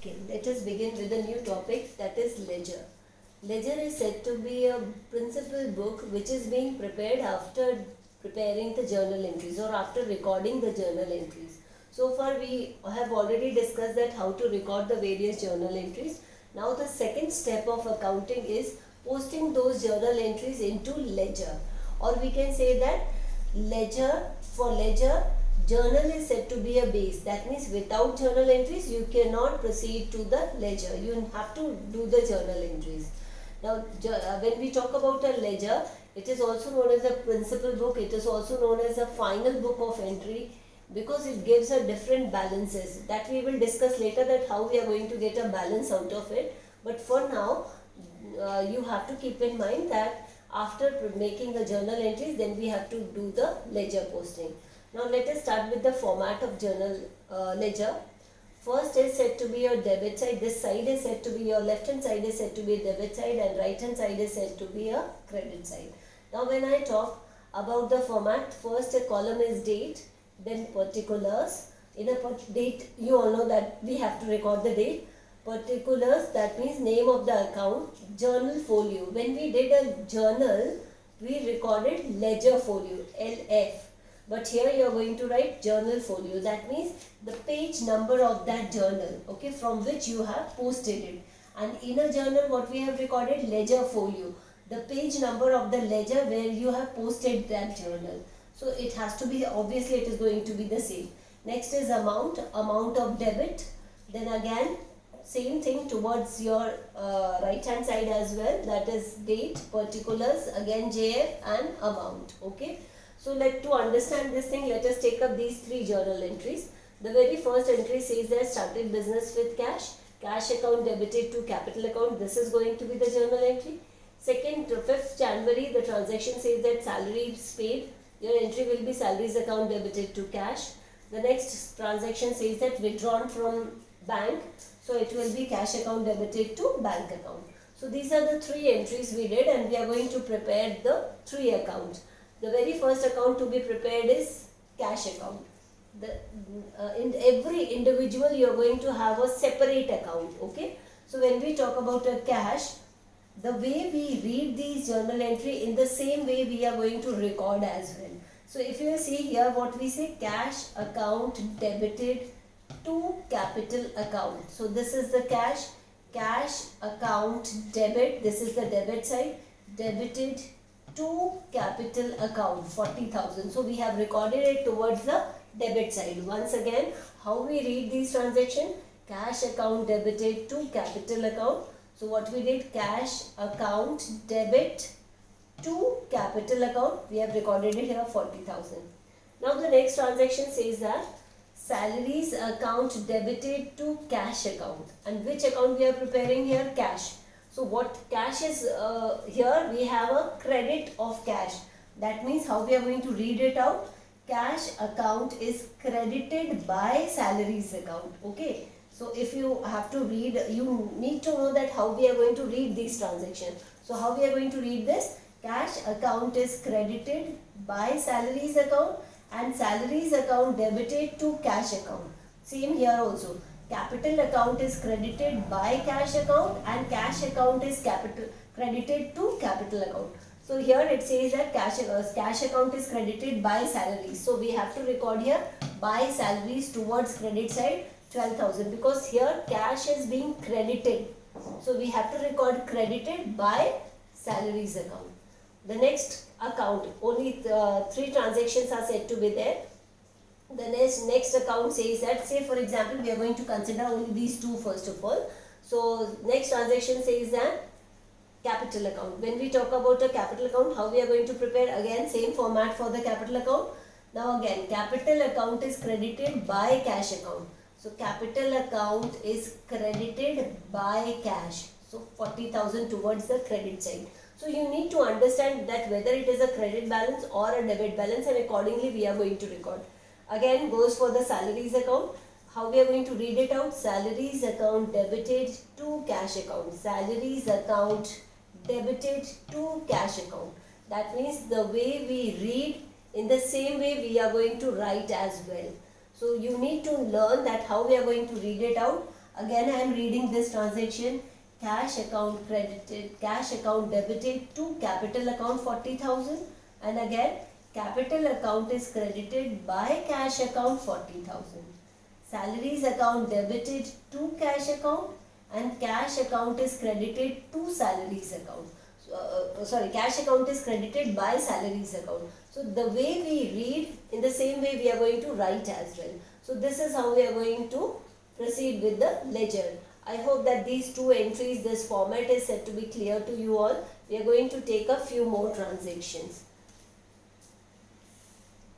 Okay, let us begin with a new topic, that is ledger. Ledger is said to be a principal book which is being prepared after preparing the journal entries or after recording the journal entries. So far we have already discussed that how to record the various journal entries. Now the second step of accounting is posting those journal entries into ledger, or we can say that ledger journal is said to be a base. That means without journal entries you cannot proceed to the ledger. You have to do the journal entries. Now when we talk about a ledger, it is also known as a principal book. It is also known as a final book of entry because it gives a different balances that we will discuss later, that how we are going to get a balance out of it. But for now you have to keep in mind that after making the journal entries, then we have to do the ledger posting. Now let us start with the format of journal ledger. First is said to be your debit side. This side is said to be your left hand side is said to be a debit side, and right hand side is said to be a credit side. Now when I talk about the format, first a column is date, then particulars. In a date, you all know that we have to record the date. Particulars, that means name of the account. Journal folio. When we did a journal, we recorded ledger folio, LF. But here you are going to write journal folio. That means the page number of that journal, okay, from which you have posted it. And in a journal, what we have recorded, ledger folio, the page number of the ledger where you have posted that journal. So it has to be, obviously it is going to be the same. Next is amount of debit. Then again, same thing towards your right hand side as well, that is date, particulars, again JF and amount, okay. So to understand this thing, let us take up these three journal entries. The very first entry says that started business with cash, cash account debited to capital account. This is going to be the journal entry. Second, 5th January, the transaction says that salary is paid. Your entry will be salaries account debited to cash. The next transaction says that withdrawn from bank. So it will be cash account debited to bank account. So these are the three entries we did, and we are going to prepare the three accounts. The very first account to be prepared is cash account. In every individual you are going to have a separate account, okay. So when we talk about a cash, the way we read these journal entry, in the same way we are going to record as well. So if you see here, what we say, cash account debited to capital account. So this is the cash account debit, this is the debit side, debited to capital account 40,000. So we have recorded it towards the debit side. Once again, how we read these transactions, cash account debited to capital account. So what we did, cash account debit to capital account, we have recorded it here 40,000. Now the next transaction says that salaries account debited to cash account. And which account we are preparing here? Cash. So what cash is, here we have a credit of cash. That means how we are going to read it out, cash account is credited by salaries account, okay. So if you have to read, you need to know that how we are going to read these transactions. So how we are going to read this, cash account is credited by salaries account and salaries account debited to cash account. Same here also. Capital account is credited by cash account and cash account is credited to capital account. So here it says that cash account is credited by salaries. So we have to record here by salaries towards credit side 12,000, because here cash is being credited. So we have to record credited by salaries account. The next account, only three transactions are said to be there. The next account says that, say for example, we are going to consider only these two first of all. So next transaction says that capital account. When we talk about a capital account, how we are going to prepare, again same format for the capital account. Now again, capital account is credited by cash account. So capital account is credited by cash. So 40,000 towards the credit side. So you need to understand that whether it is a credit balance or a debit balance, and accordingly we are going to record. Again goes for the salaries account. How we are going to read it out? Salaries account debited to cash account. Salaries account debited to cash account. That means the way we read, in the same way we are going to write as well. So you need to learn that how we are going to read it out. Again I am reading this transaction. Cash account credited, cash account debited to capital account 40,000, and again capital account is credited by cash account 40,000. Salaries account debited to cash account, and cash account is credited to salaries account. Cash account is credited by salaries account. So the way we read, in the same way we are going to write as well. So this is how we are going to proceed with the ledger. I hope that these two entries, this format is said to be clear to you all. We are going to take a few more transactions.